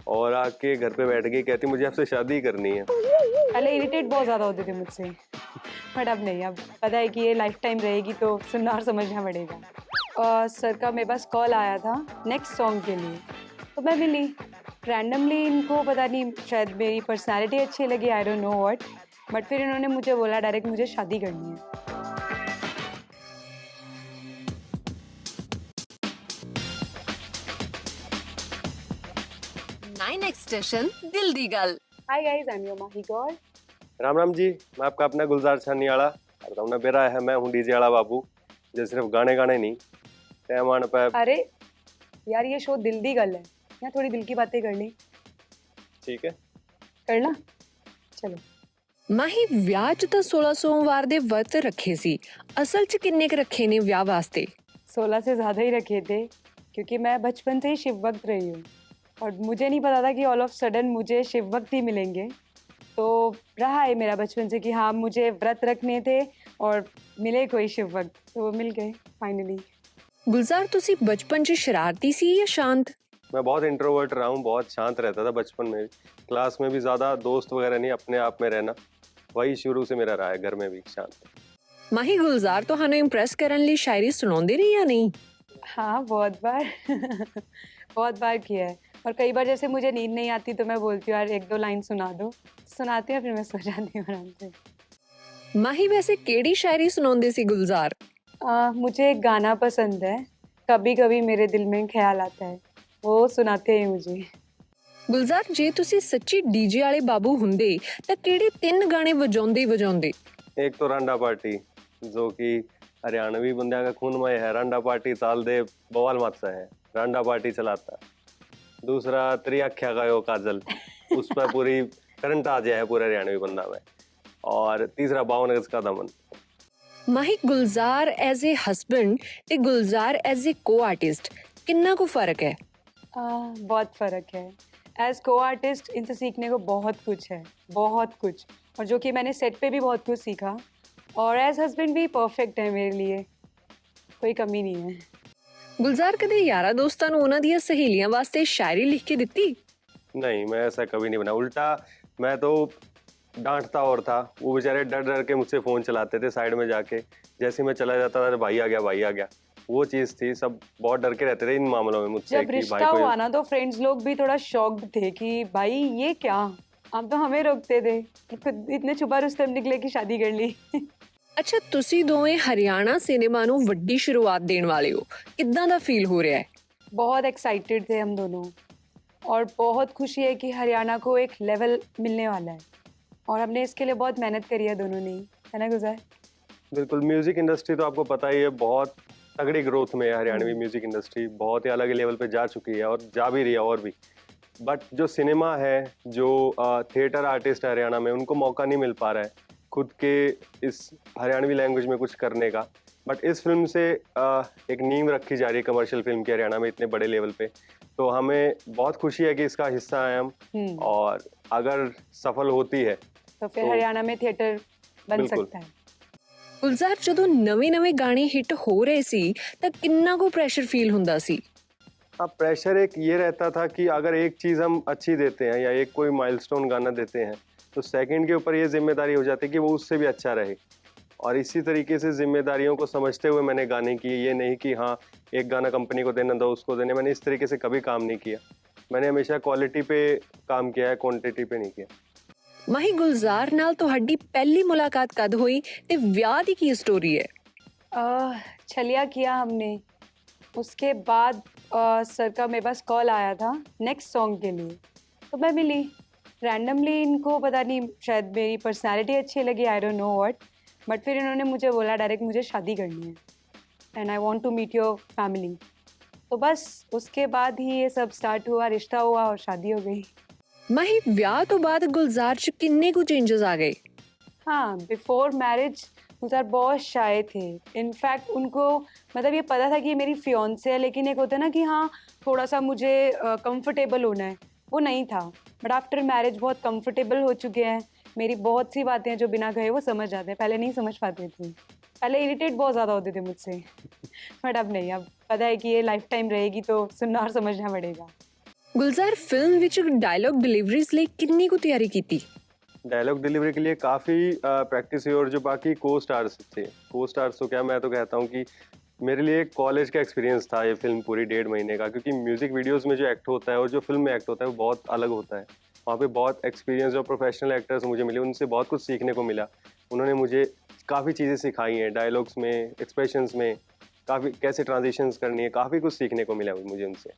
और आके घर पे बैठ गई, कहती मुझे आपसे शादी करनी है। पहले इरिटेट बहुत ज़्यादा होते थे मुझसे, बट अब नहीं, अब पता है कि ये लाइफ टाइम रहेगी तो सुनना और समझना पड़ेगा। और सर का मेरे पास कॉल आया था नेक्स्ट सॉन्ग के लिए, तो मैं मिली रैंडमली। इनको पता नहीं, शायद मेरी पर्सनालिटी अच्छी लगी, I don't know what, but फिर इन्होंने मुझे बोला डायरेक्ट मुझे शादी करनी है। स्टेशन दिल दी गल। Hi guys, I am your Mahi Gaur. राम राम जी, मैं आपका अपना गुलजार छानियाला ना बेरा है। मैं हूँ डीजे वाला बाबू, जो सिर्फ गाने गाने नहीं पैमान पे। अरे यार, ये शो दिल दी गल है, यहाँ थोड़ी दिल की बातें कर ली। ठीक है, करना चलो। माही ਵਿਆਹ ਚ ਤਾਂ 16 ਸੋਮਵਾਰ ਦੇ ਵਰਤ ਰੱਖੇ ਸੀ, ਅਸਲ ਚ ਕਿੰਨੇ ਕ ਰੱਖੇ ਨੇ ਵਿਆਹ ਵਾਸਤੇ? 16 से ज़्यादा ही रखे थे, क्योंकि मैं बचपन से ही शिव भक्त रही हूँ और मुझे नहीं पता था कि ऑल ऑफ सडन मुझे शिव भक्त ही मिलेंगे। तो रहा है मेरा बचपन से कि हाँ, मुझे व्रत रखने थे और मिले कोई शिव भक्त, तो वो मिल गए फाइनली। गुलजार, तुसी बचपन च शरारती सी या शांत? मैं बहुत इंट्रोवर्ट रहा हूँ, बहुत शांत रहता था बचपन में भी। क्लास में भी ज़्यादा दोस्त वगैरह नहीं, अपने आप में रहना वही शुरू से मेरा रहा है। घर में भी शांत। माही, गुलजार ਤੁਹਾਨੂੰ ਇੰਪ੍ਰੈਸ ਕਰਨ ਲਈ ਸ਼ਾਇਰੀ ਸੁਣਾਉਂਦੇ ਨੇ ਜਾਂ नहीं? हाँ, बहुत बार बहुत बार किया है। और कई बार जैसे मुझे नींद नहीं आती तो मैं बोलती हूँ यार एक दो लाइन सुना दो, सुनाती हूँ, फिर मैं सो जाती हूँ आराम से। माही, वैसे केड़ी शायरी सुनाਉਂਦੇ ਸੀ गुलजार? मुझे एक गाना पसंद है, कभी कभी मेरे दिल में ख्याल आता है, वो सुनाते हैं मुझे। गुलजार, जे तुसी सच्ची डीजे वाले बाबू हुंदे ਤਾਂ ਕਿਹੜੇ 3 ਗਾਣੇ ਵਜਾਉਂਦੇ? एक तो रांडा पार्टी, जो कि हरियाणवी बंदिया का खून में है। रांडा पार्टी ताल दे बवाल मात्सा है, रांडा पार्टी चलाता। दूसरा त्रियाख्या का यो काजल, उस पर पूरी करंट आ जाए है पूरे हरियाणवी बंदा में। और तीसरा 52 गज का दमन। माही, गुलजार एज ए हस्बैंड ते गुलजार एज ए को आर्टिस्ट कितना को फर्क है? बहुत फ़र्क है। एज को आर्टिस्ट इनसे सीखने को बहुत कुछ है, बहुत कुछ, और जो कि मैंने सेट पे भी बहुत कुछ सीखा। और एज हस्बैंड भी परफेक्ट है मेरे लिए, कोई कमी नहीं है। गुलजार, कदे यारा दोस्तां नूं उन्हां दियां सहेलियां वास्ते शायरी लिख के दित्ती? नहीं, मैं ऐसा कभी नहीं बना। उल्टा मैं तो डांटता और था। वो बेचारे डर डर के मुझसे फोन चलाते थे साइड में जाके। जैसे मैं चला जाता था, भाई आ गया, भाई आ गया। वो चीज थी, सब बहुत डर के रहते थे इन मामलों में मुझसे। जब रिश्ता हुआ ना तो फ्रेंड्स लोग भी थोड़ा शॉक्ड थे कि भाई ये क्या, आप तो हमें रोकते थे, खुद इतने छुपा रुस्तम निकले कि शादी कर ली। ਅੱਛਾ, ਤੁਸੀਂ ਦੋਵੇਂ ਹਰਿਆਣਾ ਸਿਨੇਮਾ ਨੂੰ ਵੱਡੀ ਸ਼ੁਰੂਆਤ ਦੇਣ ਵਾਲੇ ਹੋ, ਕਿੱਦਾਂ ਦਾ ਫੀਲ ਹੋ ਰਿਹਾ ਹੈ? बहुत एक्साइटेड थे हम दोनों, और बहुत खुशी है कि हरियाणा को एक लेवल मिलने वाला है, और हमने इसके लिए बहुत मेहनत करी है दोनों ने, है ना गुज़र? बिल्कुल। म्यूजिक इंडस्ट्री तो आपको पता ही है, बहुत तगड़ी ग्रोथ में है। हरियाणवी म्यूजिक इंडस्ट्री बहुत ही अलग लेवल पे जा चुकी है और जा भी रही है और भी। बट जो सिनेमा है, जो थिएटर आर्टिस्ट है हरियाणा में, उनको मौका नहीं मिल पा रहा है खुद के इस हरियाणवी लैंग्वेज में कुछ करने का। बट इस फिल्म से एक नींव रखी जा रही है कमर्शियल फिल्म की हरियाणा में इतने बड़े लेवल पे। तो हमें बहुत खुशी है कि इसका हिस्सा है हम। और अगर सफल होती है तो फिर हरियाणा में थिएटर बन सकता है। ਗੁਲਜ਼ਾਰ, ਜਦੋਂ ਨਵੇਂ ਗਾਣੇ ਹਿੱਟ ਹੋ ਰਹੇ ਸੀ ਤਾਂ ਕਿੰਨਾ ਕੋ ਪ੍ਰੈਸ਼ਰ ਫੀਲ ਹੁੰਦਾ ਸੀ? अब प्रेशर एक ये रहता था कि अगर एक चीज़ हम अच्छी देते हैं या एक कोई माइलस्टोन गाना देते हैं, तो सेकंड के ऊपर ये जिम्मेदारी हो जाती है कि वो उससे भी अच्छा रहे। और इसी तरीके से जिम्मेदारियों को समझते हुए मैंने गाने किए। ये नहीं कि हाँ, एक गाना कंपनी को देना, दो उसको देने। मैंने इस तरीके से कभी काम नहीं किया। मैंने हमेशा क्वालिटी पे काम किया है, क्वांटिटी पे नहीं किया। ਮਾਹੀ, ਗੁਲਜ਼ਾਰ ਨਾਲ ਤੁਹਾਡੀ ਪਹਿਲੀ ਮੁਲਾਕਾਤ ਕਦ ਹੋਈ ਤੇ ਵਿਆਹ ਦੀ ਕੀ ਸਟੋਰੀ ਹੈ? छलिया किया हमने, उसके बाद सर का मेरे पास कॉल आया था नेक्स्ट सॉन्ग के लिए, तो मैं मिली रैंडमली। इनको पता नहीं, शायद मेरी पर्सनालिटी अच्छी लगी, I don't know what, but फिर इन्होंने मुझे बोला डायरेक्ट मुझे शादी करनी है and I want to meet your family. तो बस उसके बाद ही ये सब स्टार्ट हुआ, रिश्ता हुआ और शादी हो गई। ਮਾਹੀ, ਵਿਆਹ ਤੋਂ ਬਾਅਦ ਗੁਲਜ਼ਾਰ 'ਚ ਕਿੰਨੇ ਕੁ ਚੇਂजेस ਆ गए? हाँ, बिफोर मैरिज गुलजार बहुत शाय थे। इनफैक्ट उनको मतलब ये पता था कि ये मेरी फियोन्से है, लेकिन एक होता है ना कि हाँ, थोड़ा सा मुझे कंफर्टेबल होना है, वो नहीं था। बट आफ्टर मैरिज बहुत कंफर्टेबल हो चुके हैं। मेरी बहुत सी बातें जो बिना कहे वो समझ जाते हैं, पहले नहीं समझ पाते थे। पहले इरिटेट बहुत ज़्यादा होते थे मुझसे, बट अब नहीं, अब पता है कि ये लाइफ टाइम रहेगी तो सुनना और समझना पड़ेगा। ਗੁਲਜ਼ਾਰ ਫਿਲਮ ਵਿੱਚ ਡਾਇਲੌਗ ਡਿਲੀਵਰੀਜ਼ ਲਈ ਕਿੰਨੀ ਕੁ ਤਿਆਰੀ ਕੀਤੀ? डायलॉग डिलीवरी के लिए काफ़ी प्रैक्टिस हुई, और जो बाकी को स्टार्स थे, को स्टार्स तो क्या, मैं तो कहता हूँ कि मेरे लिए कॉलेज का एक्सपीरियंस था ये फिल्म पूरी 1.5 महीने का, क्योंकि म्यूज़िक वीडियोस में जो एक्ट होता है और जो फिल्म में एक्ट होता है वो बहुत अलग होता है। वहाँ पे बहुत एक्सपीरियंस और प्रोफेशनल एक्टर्स मुझे मिले, उनसे बहुत कुछ सीखने को मिला। उन्होंने मुझे काफ़ी चीज़ें सिखाई हैं, डायलॉग्स में, एक्सप्रेशंस में, काफ़ी कैसे ट्रांजिशंस करनी है, काफ़ी कुछ सीखने को मिला मुझे उनसे।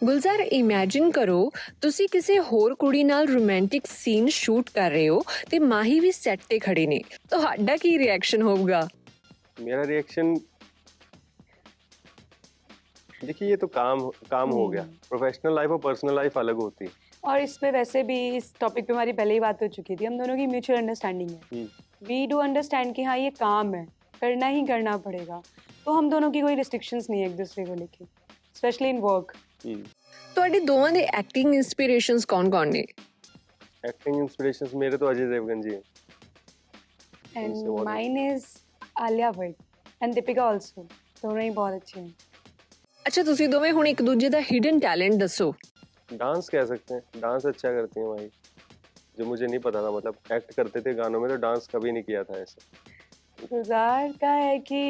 ਗੁਲਜ਼ਾਰ ਇਮੇजिन ਕਰੋ ਤੁਸੀਂ ਕਿਸੇ ਹੋਰ ਕੁੜੀ ਨਾਲ ਰੋਮਾਂਟਿਕ ਸੀਨ ਸ਼ੂਟ ਕਰ ਰਹੇ ਹੋ ਤੇ ਮਾਹੀ ਵੀ ਸੈੱਟ ਤੇ ਖੜੇ ਨੇ, ਤੁਹਾਡਾ ਕੀ ਰਿਐਕਸ਼ਨ ਹੋਊਗਾ? मेरा रिएक्शन, देखिए ये तो काम हो गया। प्रोफेशनल लाइफ और पर्सनल लाइफ अलग होती है। और इसमें वैसे भी इस टॉपिक पे हमारी पहले ही बात हो चुकी थी, हम दोनों की म्यूचुअल अंडरस्टैंडिंग है। वी डू अंडरस्टैंड कि हाँ ये काम है, करना ही करना पड़ेगा, तो हम दोनों की कोई रिस्ट्रिक्शंस नहीं है एक दूसरे को लेके, स्पेशली इन वर्क। ਤੁਹਾਡੇ ਦੋਵਾਂ ਦੇ ਐਕਟਿੰਗ ਇਨਸਪੀਰੇਸ਼ਨਸ ਕੌਣ-ਕੌਣ ਨੇ? एक्टिंग इंस्पिरेशंस मेरे तो अजय देवगन जी हैं। एंड उनसे बहुत mine is Alia Bhatt and Deepika also, दोनों ही बहुत अच्छे हैं। ਅੱਛਾ ਤੁਸੀਂ ਦੋਵੇਂ ਹੁਣ ਇੱਕ ਦੂਜੇ ਦਾ ਹਿਡਨ ਟੈलेंट ਦੱਸੋ। डांस कह सकते हैं, डांस अच्छा करती हैं भाई, जो मुझे नहीं पता था। मतलब एक्ट करते थे गानों में, तो डांस कभी नहीं किया था ऐसे। गुलजार का है कि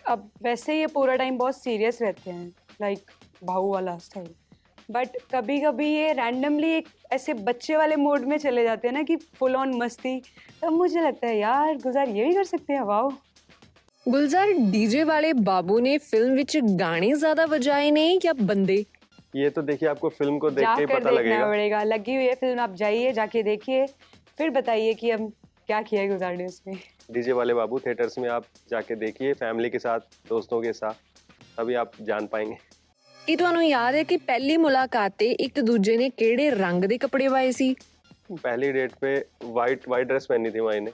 अब वैसे ये पूरा टाइम बहुत सीरियस रहते हैं, लाइक भाऊ वाला स्टाइल, बट कभी कभी ये रैंडमली एक ऐसे बच्चे वाले मोड में चले जाते हैं ना कि फुल ऑन मस्ती, तब मुझे लगता है यार गुलजार ये भी कर सकते हैं, वाओ। ਗੁਲਜ਼ਾਰ ਡੀਜੇ ਵਾਲੇ ਬਾਬੂ ਨੇ ਫਿਲਮ ਵਿੱਚ ਗਾਣੇ ਜ਼ਿਆਦਾ ਵਜਾਏ ਨੇ ਜਾਂ ਬੰਦੇ? ये तो देखिए आपको फिल्म को देख के ही जाकर पता देखना लगेगा। पड़ेगा, लगी हुई है फिल्म, आप जाइए जाके देखिए, फिर बताइए कि हम क्या किया है गुलजार ने उसमें। डीजे वाले बाबू थिएटर्स में आप जाके देखिए, फैमिली के साथ, दोस्तों के साथ, तभी आप जान पाएंगे। ਕੀ ਤੁਹਾਨੂੰ ਯਾਦ ਹੈ ਕਿ ਪਹਿਲੀ ਮੁਲਾਕਾਤ ਤੇ ਇੱਕ ਦੂਜੇ ਨੇ ਕਿਹੜੇ ਰੰਗ ਦੇ ਕੱਪੜੇ ਪਾਏ ਸੀ? पहली डेट पे वाइट वाइट ड्रेस पहनी थी माई ने।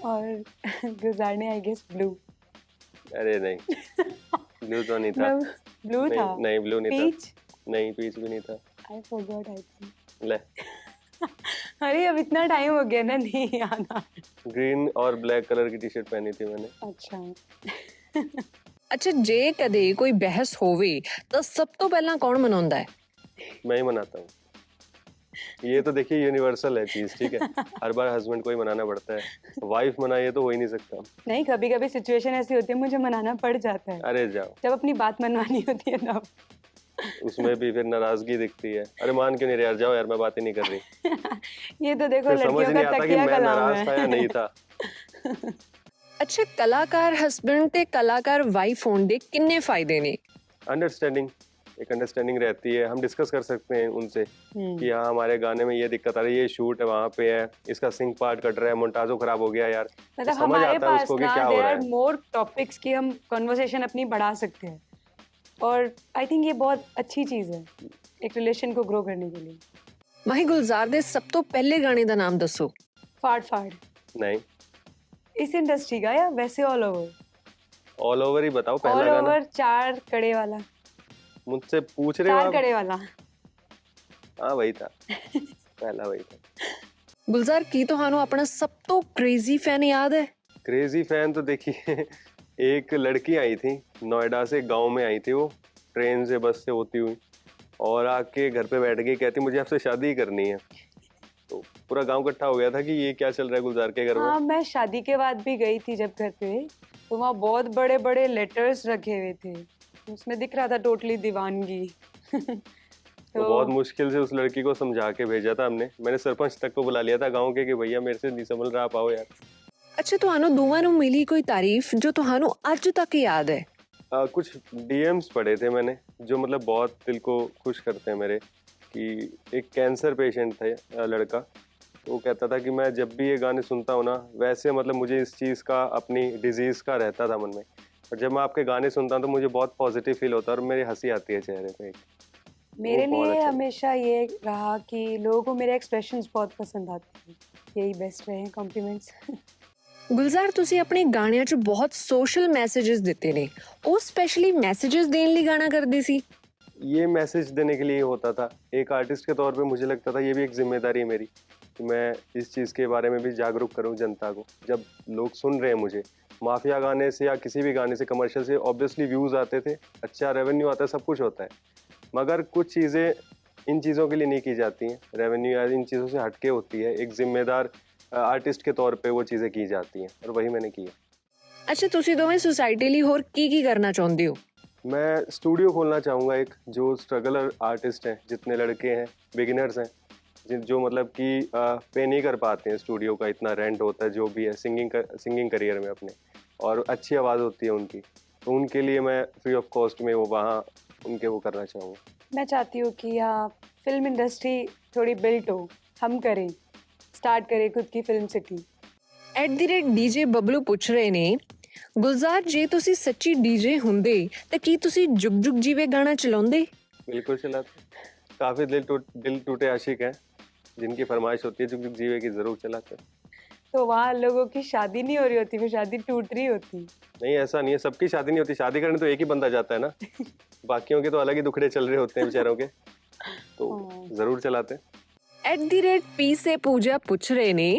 और गुलजार ने आई गेस ब्लू। अरे नहीं, ब्लू तो नहीं था। ब्लू था, नहीं ब्लू नहीं पीच, था। नहीं पीच भी नहीं था। I forgot I think. ले, अरे अब इतना टाइम हो गया ना, नहीं याद आ। ग्रीन और ब्लैक कलर की टी शर्ट पहनी थी मैंने। अच्छा ਅੱਛਾ ਜੇ ਕਦੇ ਕੋਈ ਬਹਿਸ ਹੋਵੇ ਤਾਂ ਸਭ ਤੋਂ ਪਹਿਲਾਂ ਕੌਣ ਮਨਾਉਂਦਾ ਹੈ? मैं ही मनाता हूँ। ये तो देखिए यूनिवर्सल है चीज, ठीक है। हर बार हस्बैंड को ही मनाना पड़ता है, वाइफ मनाए तो हो ही नहीं सकता। नहीं, कभी कभी सिचुएशन ऐसी होती है मुझे मनाना पड़ जाता है, अरे जाओ, जब अपनी बात मनवानी होती है तब। उसमें भी फिर नाराजगी दिखती है। अरे मान क्यों नहीं रहे यार, जाओ यार, मैं बात ही नहीं कर रही। ये तो देखो फिर समझ लड़कियों नहीं का आता कि तकिया मैं कलाम नाराज था या है। नहीं था। ਅੱਛਾ ਕਲਾਕਾਰ ਹਸਬੈਂਡ ਤੇ ਕਲਾਕਾਰ ਵਾਈਫ ਹੋਣ ਦੇ ਕਿੰਨੇ ਫਾਇਦੇ ਨੇ? अंडरस्टैंडिंग, एक अंडरस्टैंडिंग रहती है। हम डिस्कस कर सकते हैं उनसे कि हाँ हमारे गाने में ये दिक्कत आ रही है, ये शूट है, वहाँ पे है, इसका सिंक पार्ट कट रहा है, मोन्टाजो खराब हो गया यार। तो मतलब समझ हमारे आता है पास उसको कि ना क्या हो देयर रहा आर है। मोर टॉपिक्स की हम कन्वर्सेशन अपनी बढ़ा सकते हैं, और आई थिंक ये बहुत अच्छी चीज़ है एक रिलेशन को ग्रो करने के लिए। ਮਾਹੀ ਗੁਲਜ਼ਾਰ ਦੇ ਸਭ ਤੋਂ ਪਹਿਲੇ ਗਾਣੇ ਦਾ ਨਾਮ ਦੱਸੋ। फाड़ फाड़, नहीं, इस इंडस्ट्री का या वैसे ऑल ओवर? ऑल ओवर ही बताओ पहला ऑल गाना। ओवर, चार कड़े वाला, मुझसे पूछ रहे हो चार आप? कड़े वाला। हाँ वही था, पहला वही था। ਗੁਲਜ਼ਾਰ ਕੀ ਤੁਹਾਨੂੰ ਆਪਣਾ ਸਭ ਤੋਂ ਕ੍ਰੇਜ਼ੀ ਫੈਨ ਯਾਦ ਹੈ? क्रेजी फैन तो देखिए एक लड़की आई थी नोएडा से, गांव में आई थी वो, ट्रेन से बस से होती हुई, और आके घर पे बैठ गई, कहती मुझे आपसे शादी ही करनी है। तो पूरा गांव इकट्ठा हो गया था कि ये क्या चल रहा है गुलजार के घर में। हाँ, मैं शादी के बाद भी गई थी जब घर पे, तो वहाँ बहुत बड़े बड़े लेटर्स रखे हुए थे, उसमें दिख रहा था टोटली दीवानगी। तो बहुत मुश्किल से उस लड़की को समझा के भेजा था हमने। मैंने सरपंच तक को बुला लिया था गांव के कि भैया मेरे से नहीं संभल रहा, आप आओ यार। ਅੱਛਾ ਤੁਹਾਨੂੰ ਦੋਵਾਂ ਨੂੰ ਮਿਲੀ ਕੋਈ ਤਾਰੀਫ ਜੋ ਤੁਹਾਨੂੰ ਅੱਜ तक याद है? कुछ डीएम्स पढ़े थे मैंने जो मतलब बहुत दिल को खुश करते हैं मेरे, कि एक कैंसर पेशेंट थे लड़का, तो वो कहता था कि मैं जब भी ये गाने सुनता हूँ ना, वैसे मतलब मुझे इस चीज़ का, अपनी डिजीज़ का रहता था मन में, और जब मैं आपके गाने सुनता हूँ तो मुझे बहुत पॉजिटिव फील होता है और मेरी हंसी आती है चेहरे पे। मेरे वो बहुत लिए अच्छा हमेशा ये रहा कि लोगों को मेरे एक्सप्रेशंस बहुत पसंद आते हैं, यही बेस्ट रहे कॉम्प्लीमेंट्स। ਗੁਲਜ਼ਾਰ ਤੁਸੀਂ ਆਪਣੇ ਗਾਣਿਆਂ 'ਚ ਬਹੁਤ ਸੋਸ਼ਲ ਮੈਸੇजेस ਦਿੱਤੇ ਨੇ, ਉਹ ਸਪੈਸ਼ਲੀ ਮੈਸੇजेस ਦੇਣ ਲਈ ਗਾਣਾ ਕਰਦੇ ਸੀ? ये मैसेज देने के लिए होता था। एक आर्टिस्ट के तौर पे मुझे लगता था ये भी एक जिम्मेदारी है मेरी, कि मैं इस चीज़ के बारे में भी जागरूक करूं जनता को। जब लोग सुन रहे हैं मुझे, माफिया गाने से या किसी भी गाने से, कमर्शियल से ऑब्वियसली व्यूज़ आते थे, अच्छा रेवेन्यू आता है, सब कुछ होता है, मगर कुछ चीज़ें इन चीज़ों के लिए नहीं की जाती हैं, रेवेन्यू या इन चीज़ों से हटके होती है, एक जिम्मेदार आर्टिस्ट के तौर पे वो चीज़ें की जाती हैं और वही मैंने किया। ਅੱਛਾ ਤੁਸੀਂ ਦੋਵੇਂ ਸੁਸਾਇਟੀ ਲਈ ਹੋਰ ਕੀ ਕਰਨਾ ਚਾਹੁੰਦੇ ਹੋ? मैं स्टूडियो खोलना चाहूँगा एक, जो स्ट्रगलर आर्टिस्ट हैं, जितने लड़के हैं, बिगिनर्स हैं, जो मतलब कि पे नहीं कर पाते हैं, स्टूडियो का इतना रेंट होता है जो भी है सिंगिंग करियर में अपने, और अच्छी आवाज़ होती है उनकी, तो उनके लिए मैं फ्री ऑफ कॉस्ट में वो वहाँ उनके वो करना चाहूँगा। मैं चाहती हूँ कि यहाँ फिल्म इंडस्ट्री थोड़ी बिल्ट हो, हम करें, स्टार्ट करें खुद की फिल्म सिटी। @DJ ਬਬਲੂ ਪੁੱਛ ਰਹੇ ਨੇ, ਗੁਲਜ਼ਾਰ ਜੇ ਤੁਸੀਂ ਸੱਚੀ ਡੀਜੇ ਹੁੰਦੇ ਤਾਂ ਕੀ ਤੁਸੀਂ ਜੁਗ ਜੁਗ ਜੀਵੇ ਗਾਣਾ ਚਲਾਉਂਦੇ? बिल्कुल चलाते, काफ़ी दिल टूटे आशिक हैं, जिनकी फरमाइश होती है जुग जुग जीवे की, ज़रूर चलाते हैं। तो वहाँ लोगों की शादी नहीं हो रही होती, फिर शादी टूट रही होती। नहीं, ऐसा नहीं है, सबकी शादी नहीं होती, शादी करने तो एक ही बंदा जाता है ना, बाकियों के तो अलग ही दुखड़े चल रहे होते हैं बेचारों के, तो हाँ। ज़रूर चलाते हैं। @P से ਪੂਜਾ ਪੁੱਛ ਰਹੇ ਨੇ,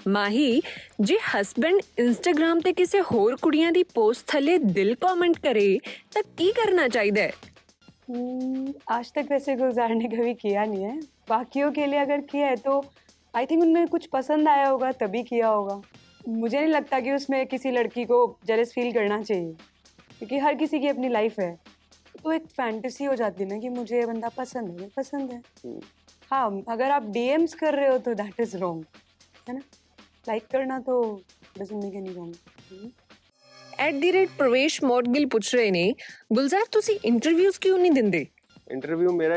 ਮਾਹੀ ਜੇ ਹਸਬੈਂਡ ਇੰਸਟਾਗ੍ਰਾਮ ਤੇ ਕਿਸੇ ਹੋਰ ਕੁੜੀਆਂ ਦੀ ਪੋਸਟ ਥੱਲੇ ਦਿਲ ਕਮੈਂਟ ਕਰੇ ਤਾਂ ਕੀ ਕਰਨਾ ਚਾਹੀਦਾ ਹੈ? आज तक वैसे गुलजार ने कभी किया नहीं है, बाकियों के लिए अगर किया है तो आई थिंक उनमें कुछ पसंद आया होगा तभी किया होगा। मुझे नहीं लगता कि उसमें किसी लड़की को जेलस फील करना चाहिए, क्योंकि हर किसी की अपनी लाइफ है, तो एक फैंटेसी हो जाती है ना कि मुझे ये बंदा पसंद है, पसंद है। हम्म। हाँ, अगर आप डीएम्स कर रहे हो तो दैट इज रॉन्ग, है ना? लाइक करना तो डजंट मेक एनी रॉन्ग। @प्रवेश मौडगिल ਪੁੱਛ ਰਹੇ ਨੇ, ਗੁਲਜ਼ਾਰ ਤੁਸੀਂ ਇੰਟਰਵਿਊਜ਼ ਕਿਉਂ ਨਹੀਂ ਦਿੰਦੇ? इंटरव्यू मेरा